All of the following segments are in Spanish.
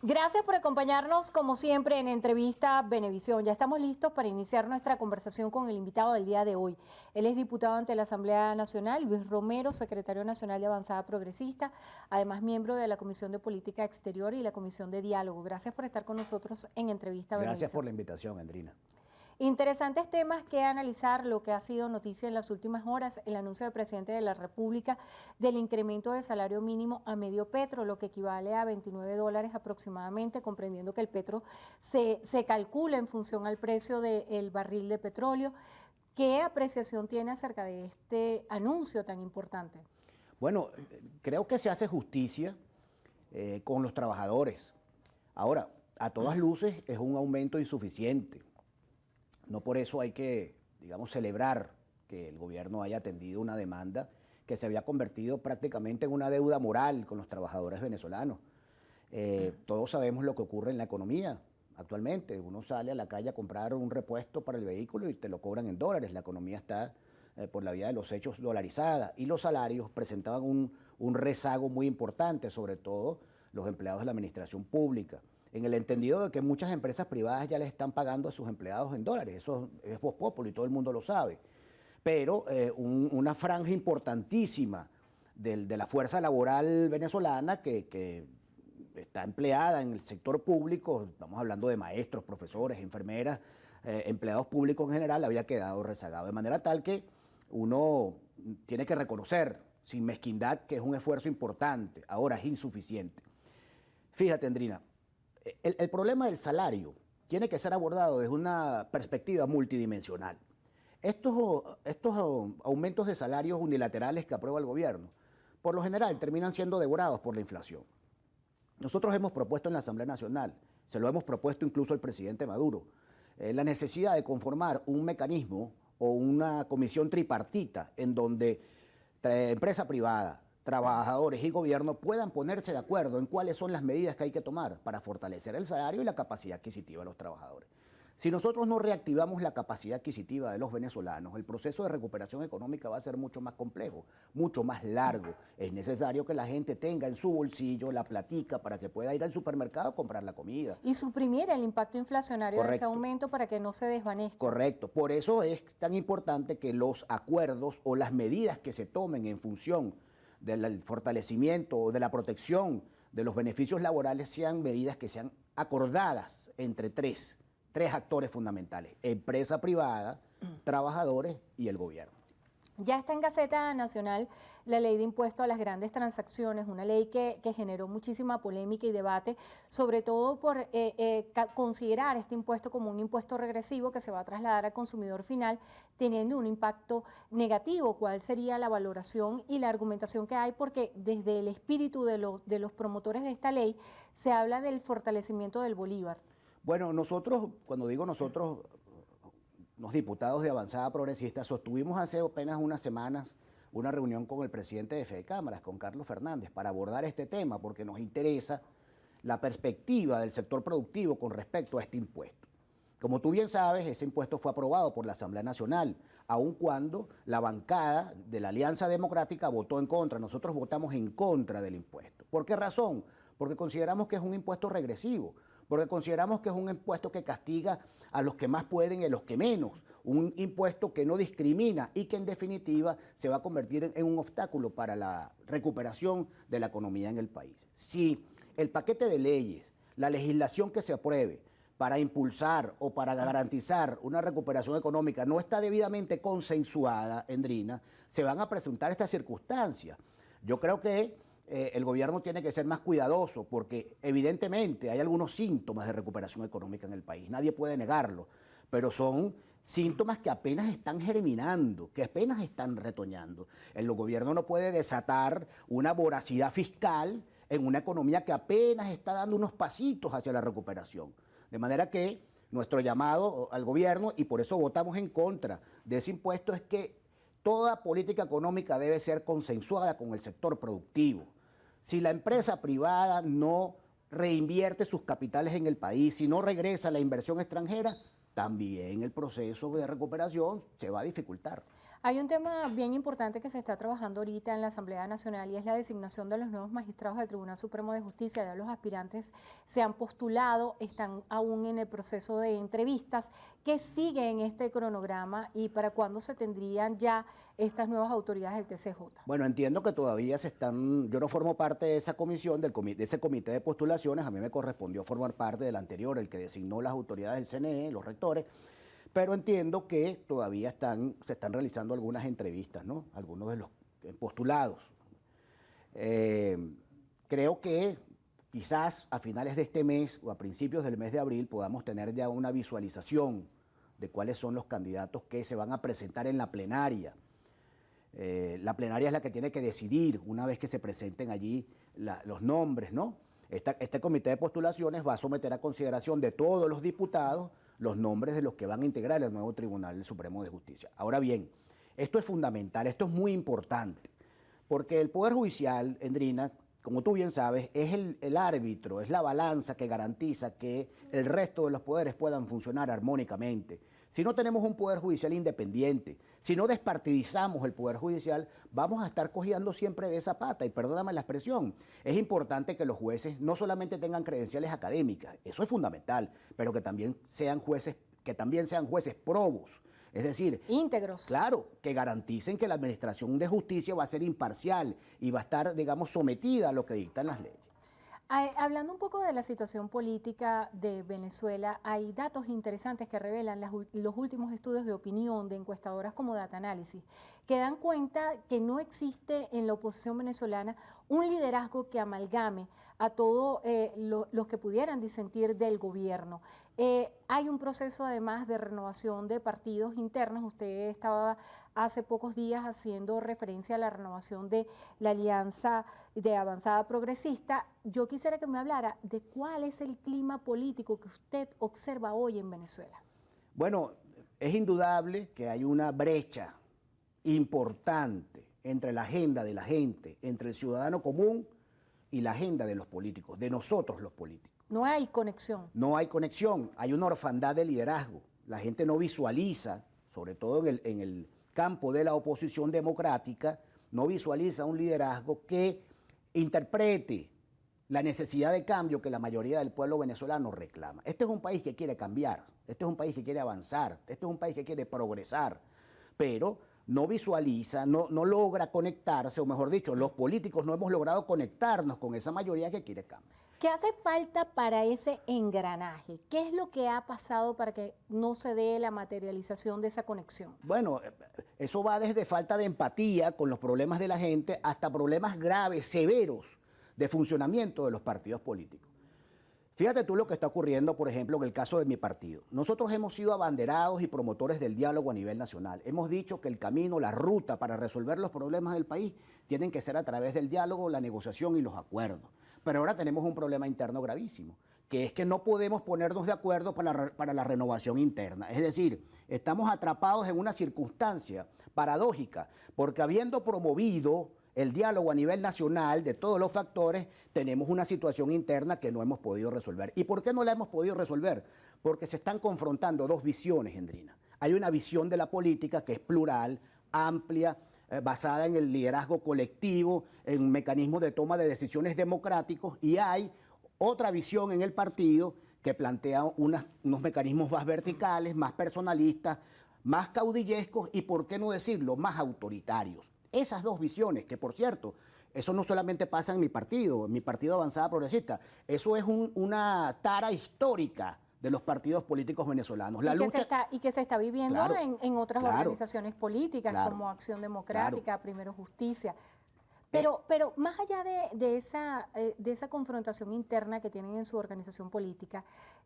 Gracias por acompañarnos, como siempre, en Entrevista Venevisión. Ya estamos listos para iniciar nuestra conversación con el invitado del día de hoy. Él es diputado ante la Asamblea Nacional, Luis Romero, secretario nacional de Avanzada Progresista, además miembro de la Comisión de Política Exterior y la Comisión de Diálogo. Gracias por estar con nosotros en Entrevista Venevisión. Gracias por la invitación, Andrina. Interesantes temas que analizar, lo que ha sido noticia en las últimas horas, el anuncio del presidente de la República del incremento del salario mínimo a medio petro, lo que equivale a $29 aproximadamente, comprendiendo que el petro se calcula en función al precio del barril de petróleo. ¿Qué apreciación tiene acerca de este anuncio tan importante? Bueno, creo que se hace justicia con los trabajadores. Ahora, a todas luces es un aumento insuficiente. No por eso hay que, digamos, celebrar que el gobierno haya atendido una demanda que se había convertido prácticamente en una deuda moral con los trabajadores venezolanos. Todos sabemos lo que ocurre en la economía actualmente. Uno sale a la calle a comprar un repuesto para el vehículo y te lo cobran en dólares. La economía está por la vía de los hechos dolarizada y los salarios presentaban un rezago muy importante, sobre todo los empleados de la administración pública, en el entendido de que muchas empresas privadas ya les están pagando a sus empleados en dólares. Eso es voz populi y todo el mundo lo sabe. Pero una franja importantísima de la fuerza laboral venezolana que está empleada en el sector público, estamos hablando de maestros, profesores, enfermeras, empleados públicos en general, había quedado rezagado. De manera tal que uno tiene que reconocer, sin mezquindad, que es un esfuerzo importante. Ahora es insuficiente. Fíjate, Andrina, el problema del salario tiene que ser abordado desde una perspectiva multidimensional. Estos aumentos de salarios unilaterales que aprueba el gobierno, por lo general terminan siendo devorados por la inflación. Nosotros hemos propuesto en la Asamblea Nacional, se lo hemos propuesto incluso al presidente Maduro, la necesidad de conformar un mecanismo o una comisión tripartita en donde empresa privada, trabajadores y gobierno puedan ponerse de acuerdo en cuáles son las medidas que hay que tomar para fortalecer el salario y la capacidad adquisitiva de los trabajadores. Si nosotros no reactivamos la capacidad adquisitiva de los venezolanos, el proceso de recuperación económica va a ser mucho más complejo, mucho más largo. Es necesario que la gente tenga en su bolsillo la platica para que pueda ir al supermercado a comprar la comida. Y suprimir el impacto inflacionario de ese aumento para que no se desvanezca. Correcto. Por eso es tan importante que los acuerdos o las medidas que se tomen en función del fortalecimiento o de la protección de los beneficios laborales sean medidas que sean acordadas entre tres actores fundamentales: empresa privada, trabajadores y el gobierno. Ya está en Gaceta Nacional la ley de impuesto a las grandes transacciones, una ley que generó muchísima polémica y debate, sobre todo por considerar este impuesto como un impuesto regresivo que se va a trasladar al consumidor final, teniendo un impacto negativo. ¿Cuál sería la valoración y la argumentación que hay? Porque desde el espíritu de los promotores de esta ley se habla del fortalecimiento del bolívar. Bueno, nosotros, cuando digo nosotros, los diputados de Avanzada Progresista, sostuvimos hace apenas unas semanas una reunión con el presidente de Fedecámaras, con Carlos Fernández, para abordar este tema, porque nos interesa la perspectiva del sector productivo con respecto a este impuesto. Como tú bien sabes, ese impuesto fue aprobado por la Asamblea Nacional, aun cuando la bancada de la Alianza Democrática votó en contra. Nosotros votamos en contra del impuesto. ¿Por qué razón? Porque consideramos que es un impuesto regresivo, porque consideramos que es un impuesto que castiga a los que más pueden y a los que menos, un impuesto que no discrimina y que en definitiva se va a convertir en un obstáculo para la recuperación de la economía en el país. Si el paquete de leyes, la legislación que se apruebe para impulsar o para garantizar una recuperación económica no está debidamente consensuada, Andrina, se van a presentar estas circunstancias. Yo creo que el gobierno tiene que ser más cuidadoso porque evidentemente hay algunos síntomas de recuperación económica en el país, nadie puede negarlo, pero son síntomas que apenas están germinando, que apenas están retoñando. El gobierno no puede desatar una voracidad fiscal en una economía que apenas está dando unos pasitos hacia la recuperación. De manera que nuestro llamado al gobierno, y por eso votamos en contra de ese impuesto, es que toda política económica debe ser consensuada con el sector productivo. Si la empresa privada no reinvierte sus capitales en el país, si no regresa la inversión extranjera, también el proceso de recuperación se va a dificultar. Hay un tema bien importante que se está trabajando ahorita en la Asamblea Nacional y es la designación de los nuevos magistrados del Tribunal Supremo de Justicia. Ya los aspirantes se han postulado, están aún en el proceso de entrevistas. ¿Qué sigue en este cronograma y para cuándo se tendrían ya estas nuevas autoridades del TCJ? Bueno, entiendo que todavía se están, yo no formo parte de esa comisión, de ese comité de postulaciones, a mí me correspondió formar parte del anterior, el que designó las autoridades del CNE, los rectores, pero entiendo que todavía se están realizando algunas entrevistas, ¿no? Algunos de los postulados. Creo que quizás a finales de este mes o a principios del mes de abril podamos tener ya una visualización de cuáles son los candidatos que se van a presentar en la plenaria. La plenaria es la que tiene que decidir una vez que se presenten allí los nombres, ¿no? Este comité de postulaciones va a someter a consideración de todos los diputados los nombres de los que van a integrar el nuevo Tribunal Supremo de Justicia. Ahora bien, esto es fundamental, esto es muy importante, porque el Poder Judicial, Endrina, como tú bien sabes, es el árbitro, es la balanza que garantiza que el resto de los poderes puedan funcionar armónicamente. Si no tenemos un Poder Judicial independiente, si no despartidizamos el Poder Judicial, vamos a estar cojeando siempre de esa pata. Y perdóname la expresión, es importante que los jueces no solamente tengan credenciales académicas, eso es fundamental, pero que también sean jueces probos. Es decir, íntegros. Claro, que garanticen que la administración de justicia va a ser imparcial y va a estar, digamos, sometida a lo que dictan las leyes. Hablando un poco de la situación política de Venezuela, hay datos interesantes que revelan los últimos estudios de opinión de encuestadoras como Data Analysis, que dan cuenta que no existe en la oposición venezolana un liderazgo que amalgame a todos los que pudieran disentir del gobierno. Hay un proceso además de renovación de partidos internos. Usted estaba hace pocos días haciendo referencia a la renovación de la Alianza de Avanzada Progresista. Yo quisiera que me hablara de cuál es el clima político que usted observa hoy en Venezuela. Bueno, es indudable que hay una brecha importante entre la agenda de la gente, entre el ciudadano común y la agenda de los políticos, de nosotros los políticos. No hay conexión. No hay conexión, hay una orfandad de liderazgo. La gente no visualiza, sobre todo en el campo de la oposición democrática, no visualiza un liderazgo que interprete la necesidad de cambio que la mayoría del pueblo venezolano reclama. Este es un país que quiere cambiar, este es un país que quiere avanzar, este es un país que quiere progresar, pero no visualiza, no logra conectarse, o mejor dicho, los políticos no hemos logrado conectarnos con esa mayoría que quiere cambio. ¿Qué hace falta para ese engranaje? ¿Qué es lo que ha pasado para que no se dé la materialización de esa conexión? Bueno, eso va desde falta de empatía con los problemas de la gente hasta problemas graves, severos, de funcionamiento de los partidos políticos. Fíjate tú lo que está ocurriendo, por ejemplo, en el caso de mi partido. Nosotros hemos sido abanderados y promotores del diálogo a nivel nacional. Hemos dicho que el camino, la ruta para resolver los problemas del país tienen que ser a través del diálogo, la negociación y los acuerdos. Pero ahora tenemos un problema interno gravísimo, que es que no podemos ponernos de acuerdo para la renovación interna. Es decir, estamos atrapados en una circunstancia paradójica, porque habiendo promovido el diálogo a nivel nacional de todos los factores, tenemos una situación interna que no hemos podido resolver. ¿Y por qué no la hemos podido resolver? Porque se están confrontando dos visiones, Endrina. Hay una visión de la política que es plural, amplia, basada en el liderazgo colectivo, en mecanismos de toma de decisiones democráticos, y hay otra visión en el partido que plantea unos mecanismos más verticales, más personalistas, más caudillescos y, por qué no decirlo, más autoritarios. Esas dos visiones, que por cierto, eso no solamente pasa en mi partido Avanzada Progresista, eso es una tara histórica de los partidos políticos venezolanos. Y que se está viviendo claro, en otras organizaciones políticas, claro, como Acción Democrática, claro. Primero Justicia. Pero más allá de esa confrontación interna que tienen en su organización política,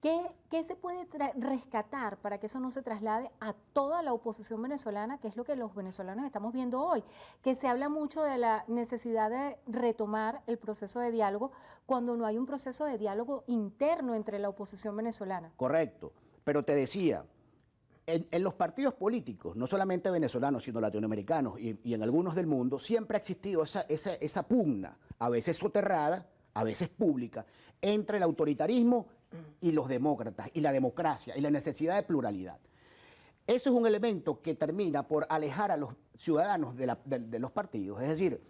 ¿qué se puede rescatar para que eso no se traslade a toda la oposición venezolana, que es lo que los venezolanos estamos viendo hoy? Que se habla mucho de la necesidad de retomar el proceso de diálogo cuando no hay un proceso de diálogo interno entre la oposición venezolana. Correcto, pero te decía, en los partidos políticos, no solamente venezolanos, sino latinoamericanos y en algunos del mundo, siempre ha existido esa pugna, a veces soterrada, a veces pública, entre el autoritarismo y los demócratas, y la democracia, y la necesidad de pluralidad. Ese es un elemento que termina por alejar a los ciudadanos de los partidos. Es decir,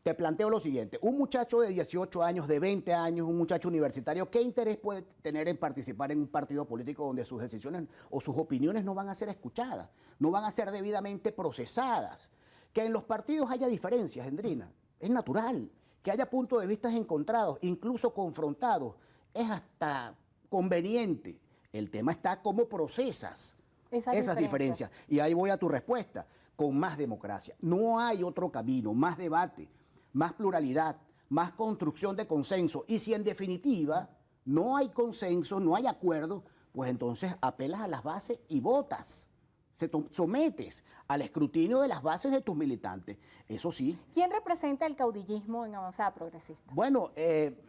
te planteo lo siguiente, un muchacho de 18 años, de 20 años, un muchacho universitario, ¿qué interés puede tener en participar en un partido político donde sus decisiones o sus opiniones no van a ser escuchadas, no van a ser debidamente procesadas? Que en los partidos haya diferencias, Endrina, es natural. Que haya puntos de vista encontrados, incluso confrontados, es hasta conveniente. El tema está cómo procesas esas diferencias. Y ahí voy a tu respuesta, con más democracia. No hay otro camino, más debate, más pluralidad, más construcción de consenso. Y si en definitiva no hay consenso, no hay acuerdo, pues entonces apelas a las bases y votas. Sometes al escrutinio de las bases de tus militantes. Eso sí. ¿Quién representa el caudillismo en Avanzada Progresista? Bueno,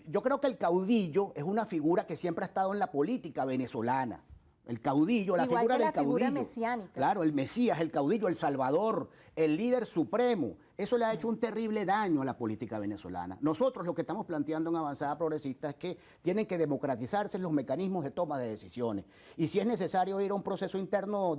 yo creo que el caudillo es una figura que siempre ha estado en la política venezolana. El caudillo, la figura del caudillo. Figura mesiánica. Claro, el Mesías, el caudillo, el Salvador, el líder supremo. Eso le ha hecho un terrible daño a la política venezolana. Nosotros lo que estamos planteando en Avanzada Progresista es que tienen que democratizarse los mecanismos de toma de decisiones. Y si es necesario ir a un proceso interno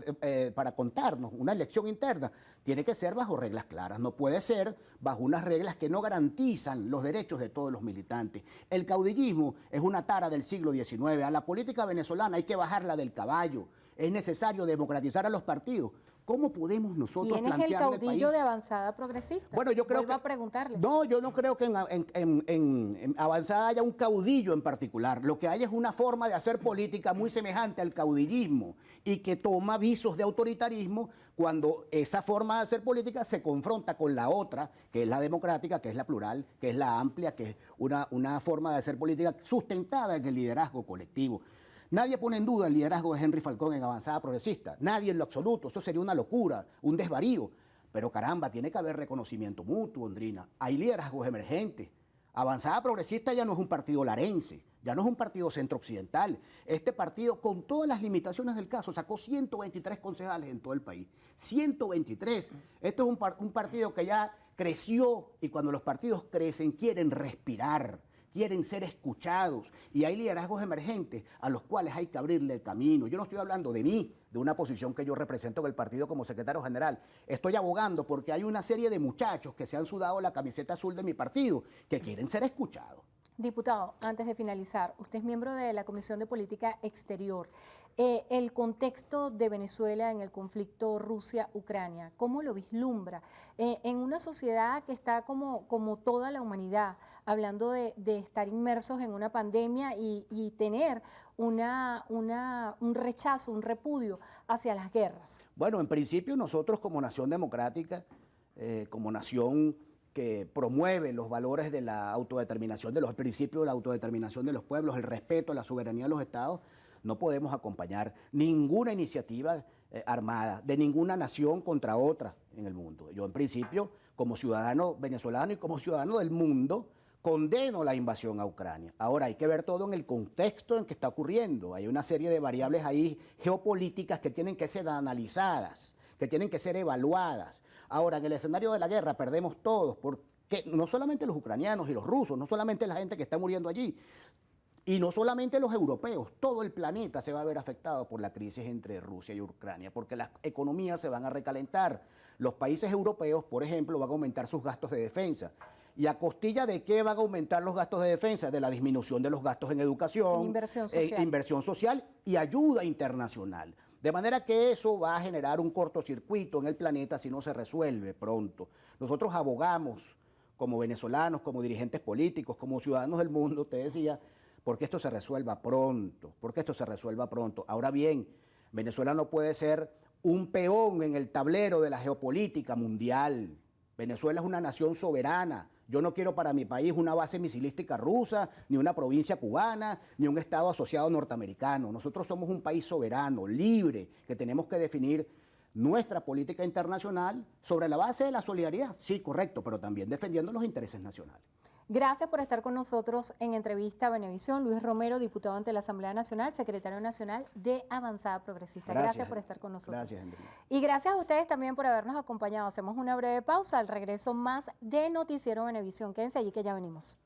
para contarnos, una elección interna, tiene que ser bajo reglas claras. No puede ser bajo unas reglas que no garantizan los derechos de todos los militantes. El caudillismo es una tara del siglo XIX. A la política venezolana hay que bajarla del caballo. Es necesario democratizar a los partidos. ¿Cómo podemos nosotros plantearle ¿Quién es el caudillo de Avanzada Progresista? Bueno, yo creo Vuelvo a preguntarle. No, yo no creo que en Avanzada haya un caudillo en particular. Lo que hay es una forma de hacer política muy semejante al caudillismo y que toma visos de autoritarismo cuando esa forma de hacer política se confronta con la otra, que es la democrática, que es la plural, que es la amplia, que es una forma de hacer política sustentada en el liderazgo colectivo. Nadie pone en duda el liderazgo de Henry Falcón en Avanzada Progresista. Nadie en lo absoluto. Eso sería una locura, un desvarío. Pero caramba, tiene que haber reconocimiento mutuo, Andrina. Hay liderazgos emergentes. Avanzada Progresista ya no es un partido larense, ya no es un partido centro-occidental. Este partido, con todas las limitaciones del caso, sacó 123 concejales en todo el país. 123. Este es un partido que ya creció y cuando los partidos crecen quieren respirar, quieren ser escuchados y hay liderazgos emergentes a los cuales hay que abrirle el camino. Yo no estoy hablando de mí, de una posición que yo represento en el partido como secretario general. Estoy abogando porque hay una serie de muchachos que se han sudado la camiseta azul de mi partido que quieren ser escuchados. Diputado, antes de finalizar, usted es miembro de la Comisión de Política Exterior. El contexto de Venezuela en el conflicto Rusia-Ucrania, ¿cómo lo vislumbra? En una sociedad que está como toda la humanidad, hablando de estar inmersos en una pandemia y tener un rechazo, un repudio hacia las guerras. Bueno, en principio nosotros como nación democrática, como nación que promueve los valores de la autodeterminación, de los principios de la autodeterminación de los pueblos, el respeto a la soberanía de los estados, no podemos acompañar ninguna iniciativa armada de ninguna nación contra otra en el mundo. Yo, en principio, como ciudadano venezolano y como ciudadano del mundo, condeno la invasión a Ucrania. Ahora, hay que ver todo en el contexto en que está ocurriendo. Hay una serie de variables ahí geopolíticas que tienen que ser analizadas, que tienen que ser evaluadas. Ahora, en el escenario de la guerra perdemos todos, porque no solamente los ucranianos y los rusos, no solamente la gente que está muriendo allí, y no solamente los europeos, todo el planeta se va a ver afectado por la crisis entre Rusia y Ucrania, porque las economías se van a recalentar. Los países europeos, por ejemplo, van a aumentar sus gastos de defensa. ¿Y a costilla de qué van a aumentar los gastos de defensa? De la disminución de los gastos en educación, inversión social y ayuda internacional. De manera que eso va a generar un cortocircuito en el planeta si no se resuelve pronto. Nosotros abogamos como venezolanos, como dirigentes políticos, como ciudadanos del mundo, te decía, porque esto se resuelva pronto, porque esto se resuelva pronto. Ahora bien, Venezuela no puede ser un peón en el tablero de la geopolítica mundial. Venezuela es una nación soberana. Yo no quiero para mi país una base misilística rusa, ni una provincia cubana, ni un estado asociado norteamericano. Nosotros somos un país soberano, libre, que tenemos que definir nuestra política internacional sobre la base de la solidaridad. Sí, correcto, pero también defendiendo los intereses nacionales. Gracias por estar con nosotros en Entrevista a Venevisión. Luis Romero, diputado ante la Asamblea Nacional, secretario nacional de Avanzada Progresista. Gracias por estar con nosotros. Gracias, Andrea. Y gracias a ustedes también por habernos acompañado. Hacemos una breve pausa. Al regreso, más de Noticiero Venevisión. Quédense allí que ya venimos.